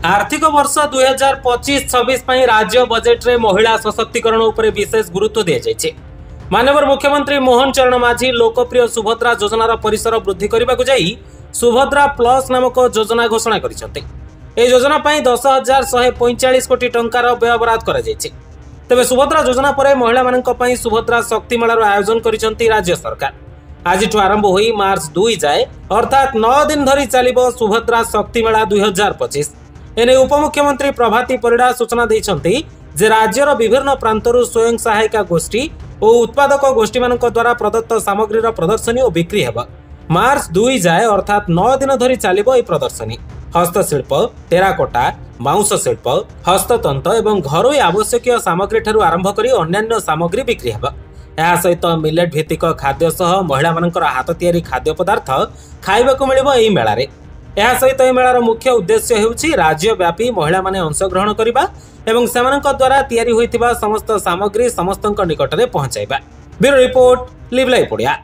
आर्थिक वर्ष 2025-26 राज्य बजेट रे महिला सशक्तिकरण उपर विशेष गुरुत्व दिया जायछि। माननीय मुख्यमंत्री मोहन चरण माझी लोकप्रिय सुभद्रा योजनार परिसर वृद्धि करने को जाई सुभद्रा प्लस नामक योजना घोषणा करिसेंते। ए योजना पई 10,145 कोटी टंकार व्यय बराद करा जायछि। तबे सुभद्रा योजना पर महिला मानक पई सुभद्रा शक्ति मेलार आयोजन करिसेंती राज्य सरकार। आज आरंभ होई मार्च 2 जाए अर्थात 9 दिन धरी चलिबो सुभद्रा शक्ति मेला 2025। एने उपमुख्यमंत्री प्रभाती परिड़ा सूचना दैछंती जे राज्यर विभिन्न प्रांतरु स्वयं सहायिका गोष्ठी और उत्पादक गोष्ठी मानक द्वारा प्रदत्त सामग्रीर प्रदर्शनी और बिक्री हेबा। मार्च 2 जाए अर्थात 9 दिन धरी चलिबो ए प्रदर्शनी। हस्तशिल्प, टेराकोटा, बाउंस शिल्प, हस्ततंत्र एवं घरोई आवश्यकीय सामग्री ठारू आरंभ करी अन्यान्य सामग्री बिक्री हेबा। या सहित मिलेट भित्तिक खाद्य सह महिला मानकर हाथ तैयारी खाद्य पदार्थ खाइबाकू मिलिबो एही मेलारे। यह सहित यह मेलार मुख्य उद्देश्य हेउछि राज्यव्यापी महिला माने अंशग्रहण करिबा एवं सेमानक द्वारा तैयारी होइतिबा समस्त सामग्री समस्तक निकटरे पहुंचाइबा। Bureau report, live live Odia.